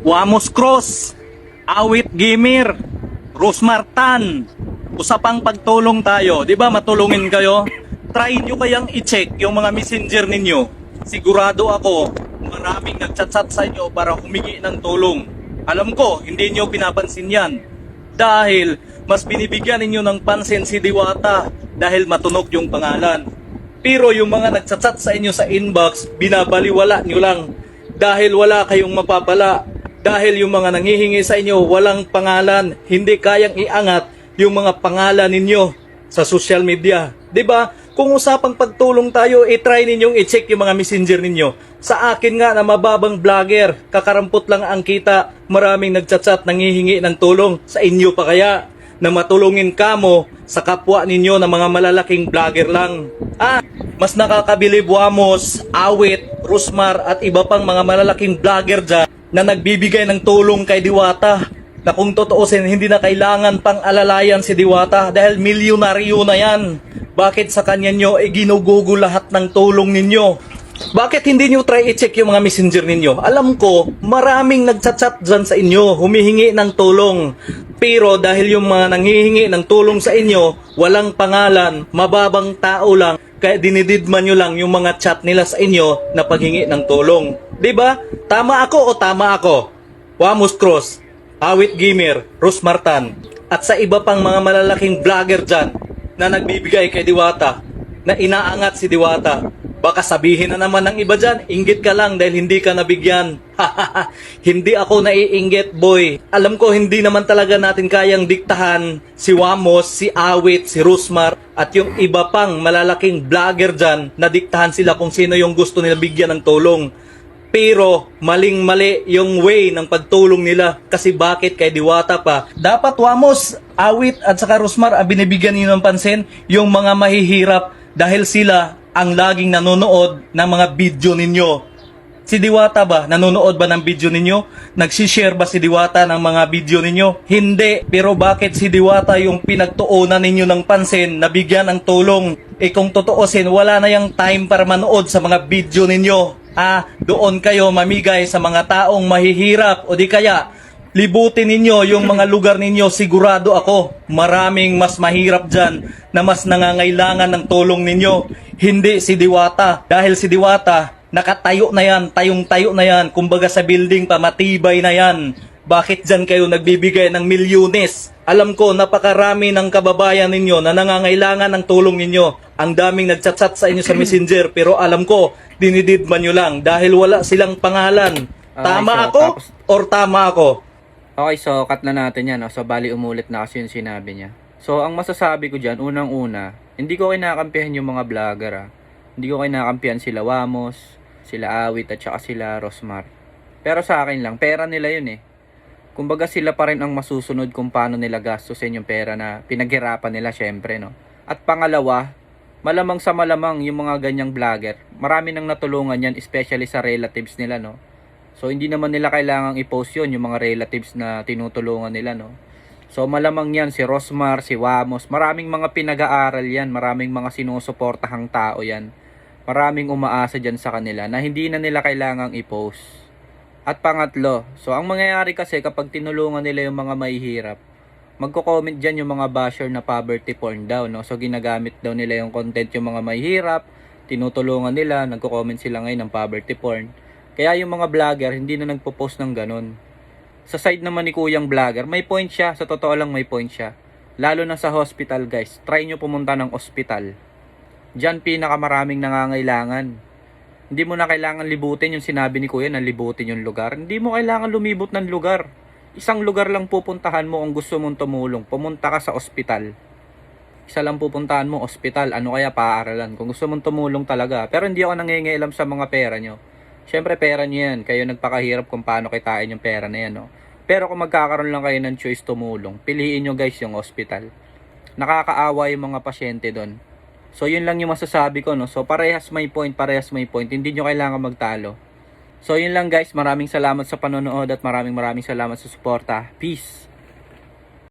Wamos Cross, Awit Gimir, Rosmar Tan. Usapang pagtulong tayo, di ba matulungin kayo? Try nyo kayang i-check yung mga messenger ninyo. Sigurado ako, maraming nagchat-chat sa inyo para humingi ng tulong. Alam ko, hindi nyo pinapansin yan. Dahil mas binibigyan ninyo ng pansin si Diwata dahil matunog yung pangalan. Pero yung mga nagchat-chat sa inyo sa inbox, binabaliwala nyo lang. Dahil wala kayong mapapala. Dahil yung mga nanghihingi sa inyo, walang pangalan. Hindi kayang iangat yung mga pangalan ninyo sa social media. 'Di ba? Kung usapang pagtulong tayo, i-try ninyong i-check yung mga messenger ninyo. Sa akin nga na mababang vlogger, kakarampot lang ang kita, maraming nagchat-chat nanghihingi ng tulong. Sa inyo pa kaya na matulungin kamo sa kapwa ninyo na mga malalaking vlogger lang. Mas nakakabilib Wamos, Awit, Rosmar at iba pang mga malalaking vlogger dyan na nagbibigay ng tulong kay Diwata. Na kung totoosin, hindi na kailangan pang alalayan si Diwata dahil milyonaryo na yan. Bakit sa kanya nyo ginugugo lahat ng tulong ninyo? Bakit hindi nyo try i-check yung mga messenger ninyo? Alam ko, maraming nagchat-chat dyan sa inyo, humihingi ng tulong. Pero dahil yung mga nanghihingi ng tulong sa inyo, walang pangalan, mababang tao lang, kaya dinididman nyo lang yung mga chat nila sa inyo na paghingi ng tulong. 'Di ba? Tama ako o tama ako? Wamos Cross, Awit Gimir, Rosmar Tan, at sa iba pang mga malalaking vlogger dyan na nagbibigay kay Diwata, na inaangat si Diwata. Baka sabihin na naman ng iba dyan, inggit ka lang dahil hindi ka nabigyan. Hindi ako naiinggit, boy. Alam ko hindi naman talaga natin kayang diktahan si Wamos, si Awit, si Rosmar, at yung iba pang malalaking vlogger dyan na diktahan sila kung sino yung gusto nila bigyan ng tulong. Pero maling-mali yung way ng pagtulong nila. Kasi bakit kay Diwata pa? Dapat Wamos, Awit at saka Rosmar binibigyan niyo ng pansin yung mga mahihirap dahil sila ang laging nanonood ng mga video ninyo. Si Diwata ba? Nanonood ba ng video ninyo? Nagsishare ba si Diwata ng mga video ninyo? Hindi. Pero bakit si Diwata yung pinagtuunan ninyo ng pansin na bigyan ng tulong? Kung totoosin, wala na yung time para manood sa mga video ninyo. Doon kayo mamigay sa mga taong mahihirap o di kaya libutin ninyo yung mga lugar ninyo. Sigurado ako maraming mas mahirap dyan na mas nangangailangan ng tulong ninyo. Hindi si Diwata. Dahil si Diwata nakatayo na yan, tayong-tayo na yan, kumbaga sa building pa, matibay na yan. Bakit dyan kayo nagbibigay ng milyones? Alam ko napakarami ng kababayan ninyo na nangangailangan ng tulong ninyo. Ang daming nagchat-chat sa inyo sa messenger, pero alam ko dinididman nyo lang dahil wala silang pangalan. Tama ako or tama ako? Okay, so cut na natin yan. No? So bali umulit na kasi yung sinabi niya. So ang masasabi ko dyan, unang-una, hindi ko kinakampihan yung mga vlogger. Hindi ko kinakampihan sila Wamos, sila Awit at saka sila Rosmar. Pero sa akin lang, pera nila yun eh. Kumbaga sila pa rin ang masusunod kung paano nila gastusin yung pera na pinaghirapan nila syempre. No? At pangalawa, malamang sa malamang yung mga ganyang vlogger, marami nang natulungan yan, especially sa relatives nila. No? So hindi naman nila kailangang i-post yun, yung mga relatives na tinutulungan nila. No? So malamang yan, si Rosmar, si Wamos, maraming mga pinag-aaral yan, maraming mga sinusuportahang tao yan. Maraming umaasa dyan sa kanila na hindi na nila kailangang i-post. At pangatlo, so ang mangyayari kasi kapag tinulungan nila yung mga mahihirap, magko-comment dyan yung mga basher na poverty porn daw. No? So ginagamit daw nila yung content yung mga mahihirap, tinutulungan nila, nagko-comment sila ngayon ng poverty porn. Kaya yung mga vlogger hindi na nagpo-post ng ganun. Sa side naman ni kuyang vlogger, may point siya. Sa totoo lang may point siya. Lalo na sa hospital guys. Try nyo pumunta ng hospital. Diyan pinakamaraming nangangailangan. Hindi mo na kailangan libutin yung sinabi ni kuya na libutin yung lugar. Hindi mo kailangan lumibot ng lugar. Isang lugar lang pupuntahan mo kung gusto mong tumulong. Pumunta ka sa hospital. Isa lang pupuntahan mo, hospital. Ano kaya paaralan? Kung gusto mong tumulong talaga. Pero hindi ako nangingialam sa mga pera nyo. Siyempre pera nyo yan. Kayo nagpakahirap kung paano kitain yung pera na yan. No? Pero kung magkakaroon lang kayo ng choice tumulong, piliin nyo guys yung hospital. Nakakaawa yung mga pasyente doon. So yun lang yung masasabi ko. No? So parehas may point, parehas may point. Hindi nyo kailangan magtalo. So yun lang guys. Maraming salamat sa panonood at maraming salamat sa suporta. Peace!